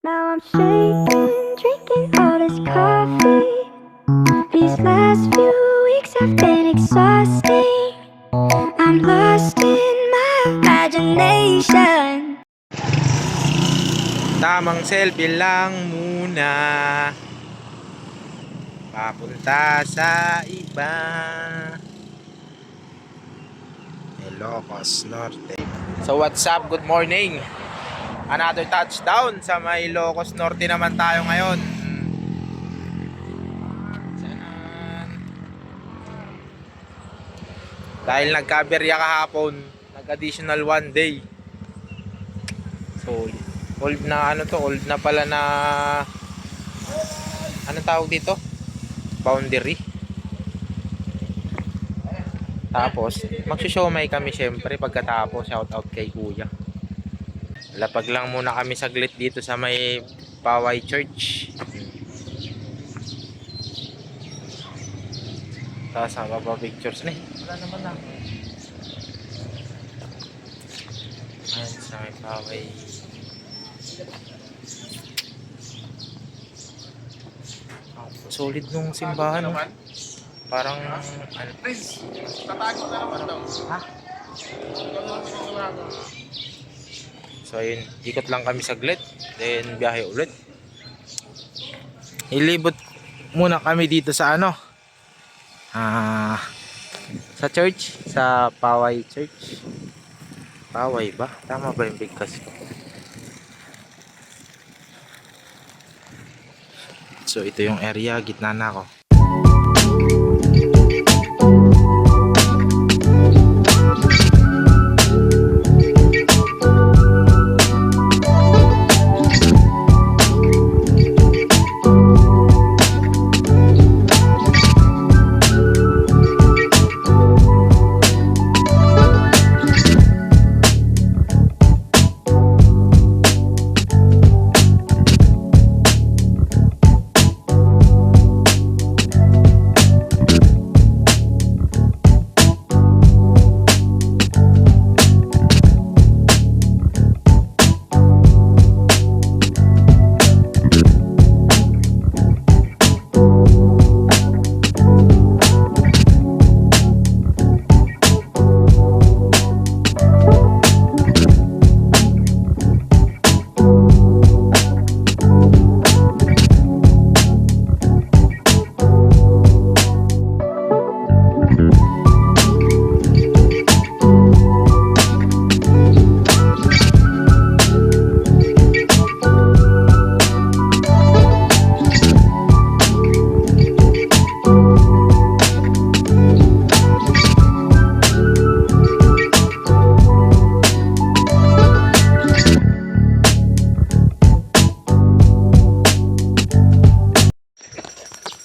Now I'm shaking, drinking all this coffee. These last few weeks have been exhausting. I'm lost in my imagination. Tamang selfie lang muna. Papunta sa iba. Ilocos Norte. So what's up? Good morning. Another touchdown sa may Ilocos Norte naman tayo ngayon. Dahil nagkaberya kahapon, nag-additional 1 day. So old na old na pala na anong tawag dito? Boundary. Tapos magsushowmay kami syempre pagkatapos. Shout out kay kuya. Lapag lang muna kami saglit dito sa may Paway Church. Tapos ang pictures na wala naman lang. Ayan sa may Paway. Solid nung simbahan, no? Parang Tatago na naman daw. Ha? So ayun, ikot lang kami saglit, then biyahe ulit. Ilibot muna kami dito sa sa church, sa Paway Church. Paway ba? Tama ba yung bigkas ko? So ito yung area, gitna na ako.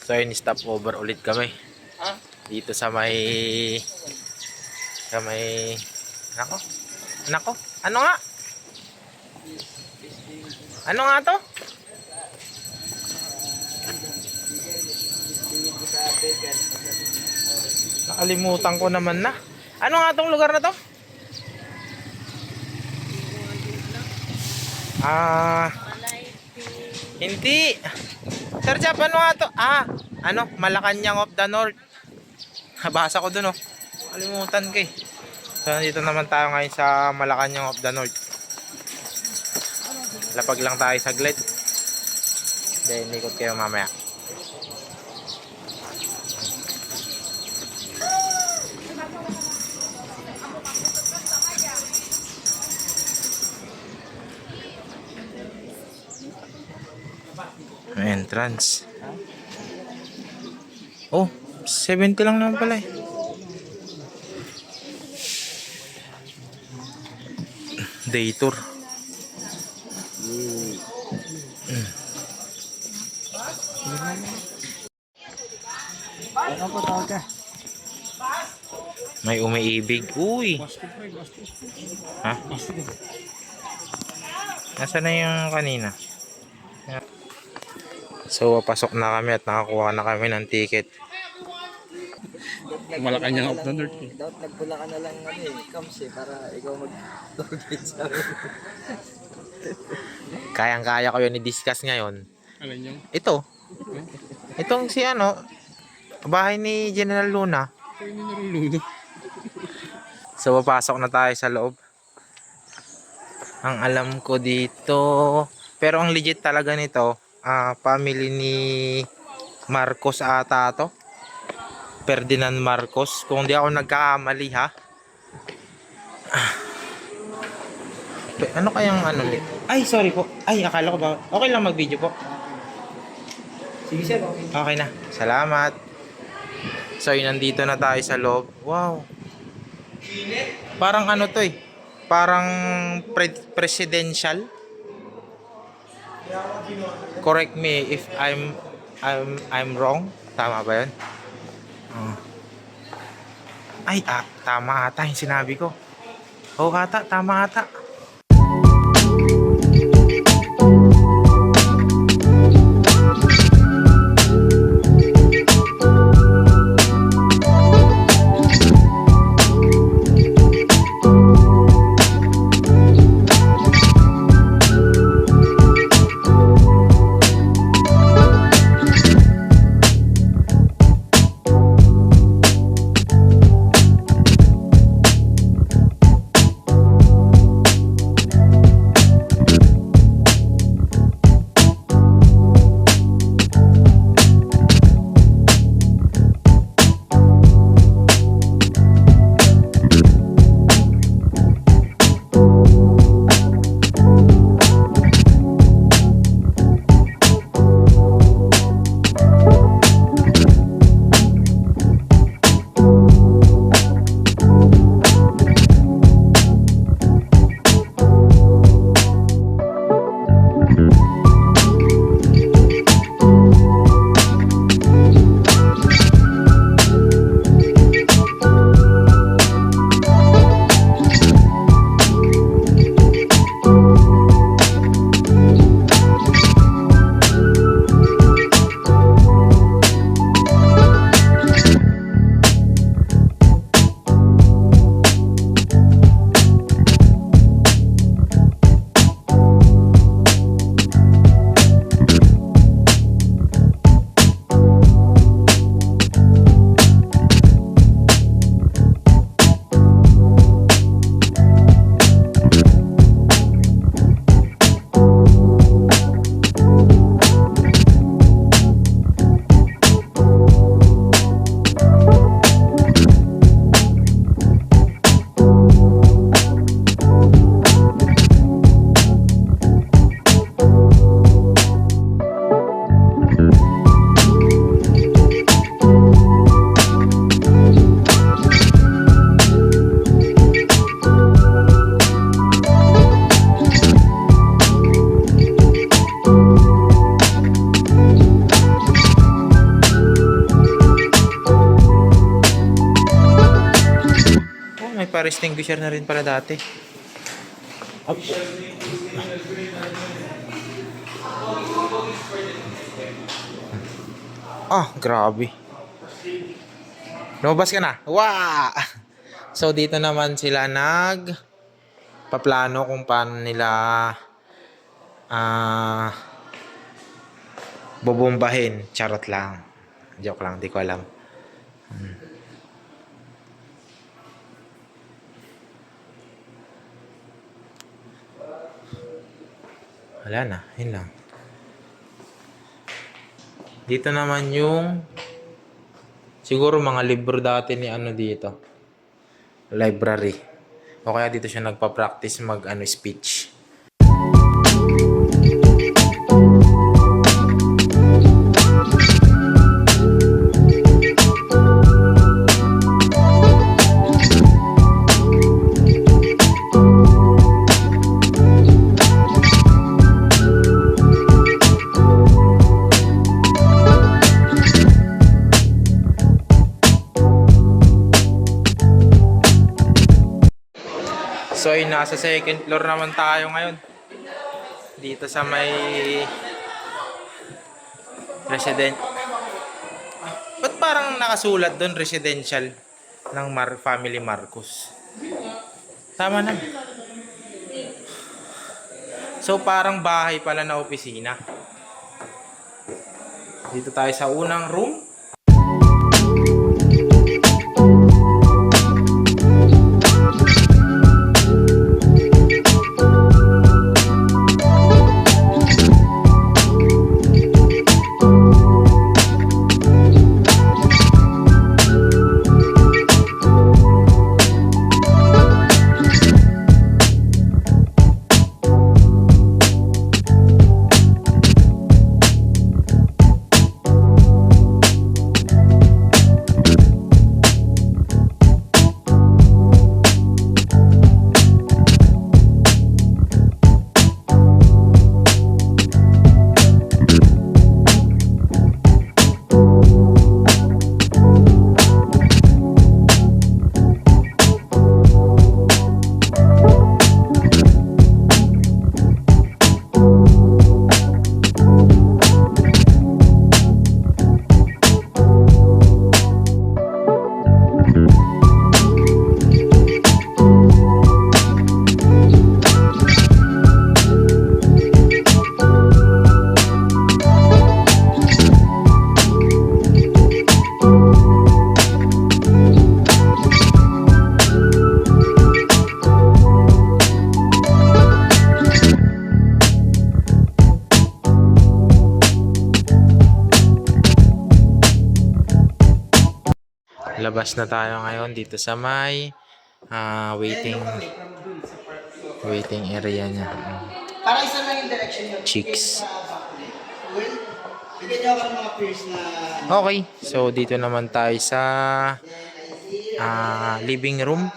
So yun, stop over ulit kami. Dito sa may nako, ano nga? Ano nga to? Nakalimutan ko naman na. Ano nga tong lugar na to? Hindi. Sir Jap, ano nga to? Malacanang of the North. Nabasa ko dun, kalimutan ko eh. So nandito naman tayo ngayon sa Malacanang of the North. Lapag lang tayo saglit. Then ikot kayo mamaya. Entrance. Oh, 70 lang naman pala eh. Day tour. May umiibig. Uy. Ha? Nasaan na yung kanina? So pasok na kami at nakakuha na kami ng ticket. Malacanang of the North. Dapat nagpula ka na lang Kams para ikaw mag-tour guide sa amin. Kayang-kaya ko yun i-discuss ngayon. Alin yung? Ito. Itong si ano, bahay ni General Luna. Ito yung naruluno. So, papasok na tayo sa loob. Ang alam ko dito, pero ang legit talaga nito, family ni Marcos ata to. Ferdinand Marcos. Kung di ako nagkakamali ha. Ano kayang ano nito? Ay, sorry po. Ay, akala ko ba? Okay lang mag-video po. Sige sir, okay. Okay na. Salamat. So, yun, nandito na tayo sa loob. Wow. Parang ano to eh. Parang presidential. Correct me if I'm wrong. Tama ba 'yun? Oh. Ay, tama ata yung sinabi ko. Oo ata, tama ata. Fire extinguisher na rin pala dati. Up. Grabe. Lumabas ka na. Wow! So, dito naman sila paplano kung paano nila bobombahin. Charot lang. Joke lang, di ko alam. Wala na, yun lang. Dito naman yung siguro mga libro dati ni ano dito. Library. O kaya dito siya nagpa-practice speech. So ay nasa second floor naman tayo ngayon. Dito sa may resident. Ba't parang nakasulat doon residential ng family Marcos? Tama na. So parang bahay pala na opisina. Dito tayo sa unang room. Labas na tayo ngayon dito sa may waiting area niya. Para isa lang yung direction yun. Chicks. Bigyan niyo ako ng mga peers na... Okay, so dito naman tayo sa living room.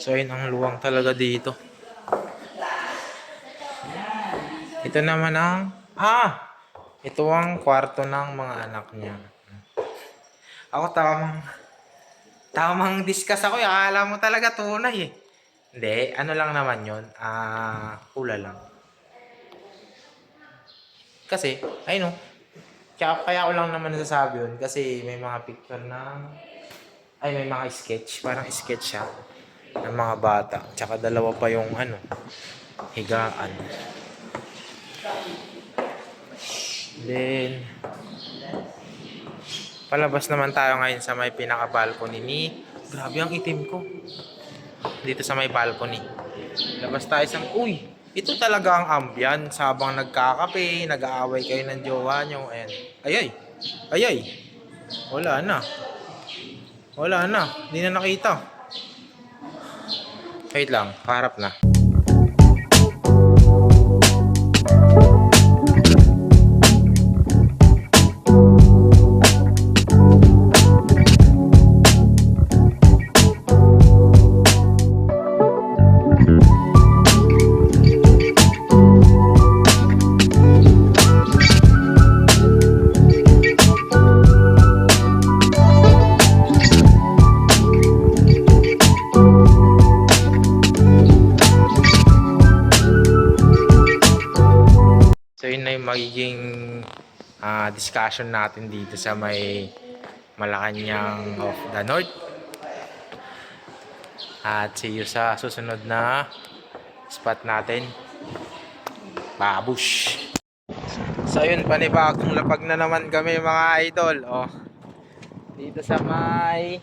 So ayun ang luwang talaga dito. Ito naman ang ito ang kwarto ng mga anak niya. Ako tamang discuss ako, akala mo talaga tunay eh. Hindi, ano lang naman 'yon. Hula lang. Kasi ayun kaya ko lang naman nasasabi yun kasi may mga picture may mga sketch, parang sketch siya ng mga bata. Tsaka dalawa pa yung higaan. Then, palabas naman tayo ngayon sa may pinaka-balcony ni... Grabe ang itim ko. Dito sa may balcony. Labas tayo sa... Uy! Ito talaga ang ambience habang nagkakape, nag-aaway kayo ng jowa nyo. Ayan. Ayay! Ayay! Wala na. Wala na. Hindi na nakita. Wait lang, paharap na. Magiging discussion natin dito sa may Malacanang of the North. At see you sa susunod na spot natin. Babush! So yun, panibagong lapag na naman kami mga idol. Dito sa may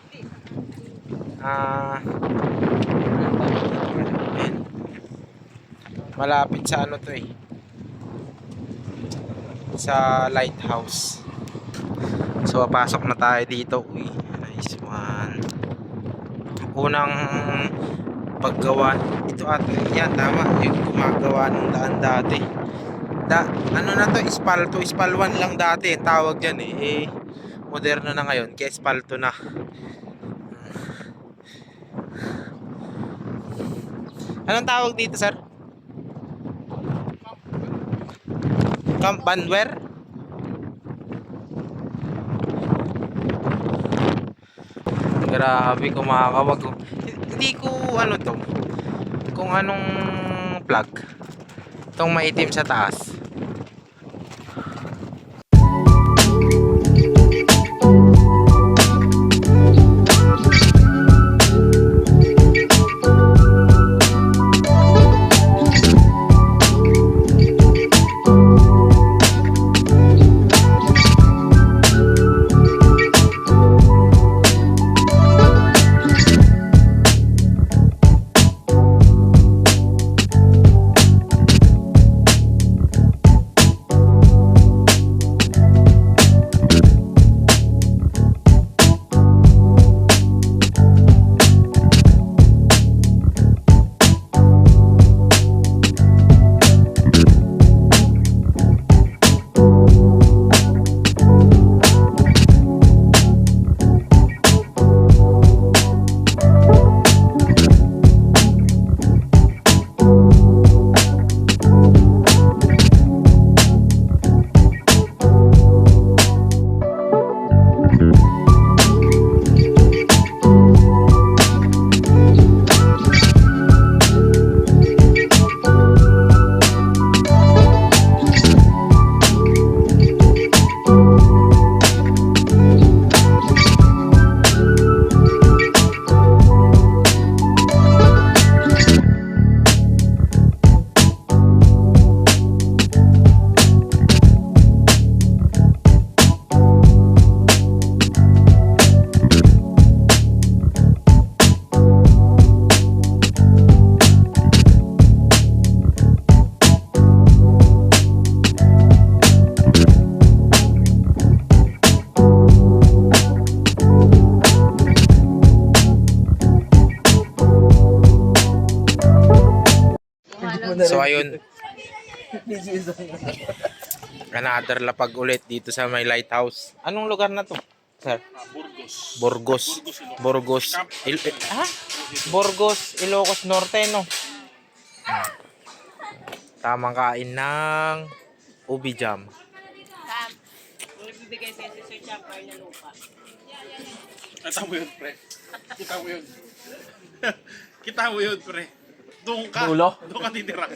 malapit sa sa lighthouse. So papasok na tayo dito. Uy, nice one. Unang paggawa. Ito ata, yan tama, yung gumagawa ng daan dati. Ano na to, espalto, espalwan lang dati ang tawag dyan eh. Moderno na ngayon, kaya espalto na. Anong tawag dito, sir? Camp Bandwer? Grabe, kumakawag. Hindi ko ano to, kung anong plug. Itong maitim sa taas. So ayun, another lapag ulit dito sa may lighthouse. Anong lugar na to, sir? Burgos. Burgos. Burgos, Ilocos Norte, no? Tamang kain ng ubi jam. Magbibigay sa Sir Chapar na lupa. Kita mo yun, pre. Kita mo yun. Kita mo yun, pre. Doon ka. Dulo? Doon ka titira.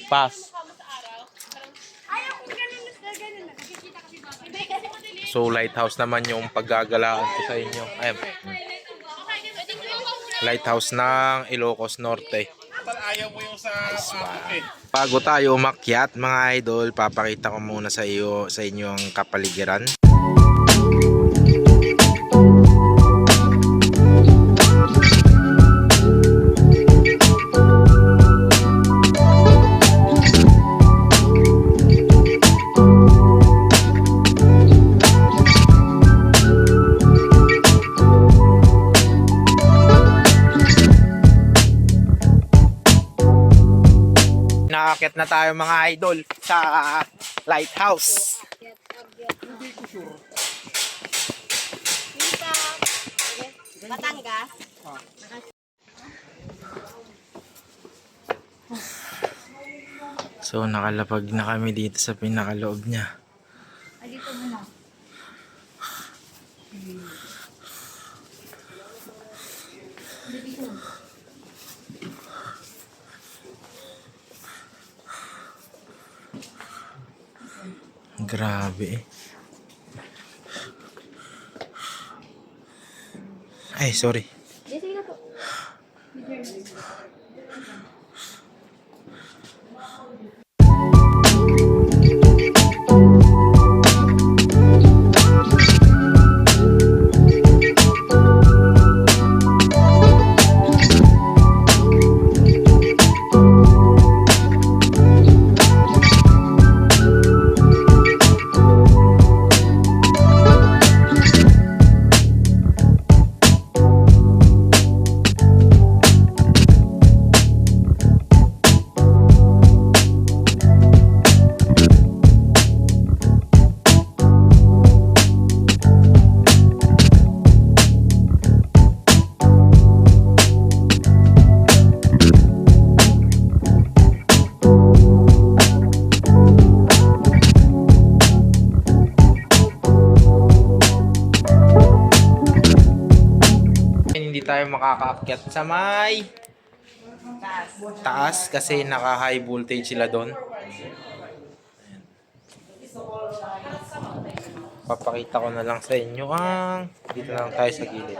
Pass. So lighthouse naman yung paggagalaan ko sa inyo. Ayun. Lighthouse ng Ilocos Norte. Ayaw mo yung sa eh. Bago tayo umakyat mga idol, papakita ko muna sa inyo ang kapaligiran. Nakakit na tayo mga idol sa lighthouse. Batangas. So nakalapag na kami dito sa pinakaloob niya. Dito muna. Grabe. Ay, sorry. makakaakyat sa may taas kasi naka high voltage sila doon. Ayan. Papakita ko na lang sa inyo ang dito na lang tayo sa gilid.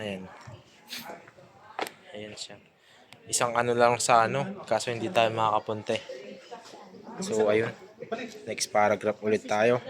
Ayan. Ayan siya. Isang ano lang sa ano, kaso hindi tayo makakapunta eh. So ayun. Next paragraph ulit tayo.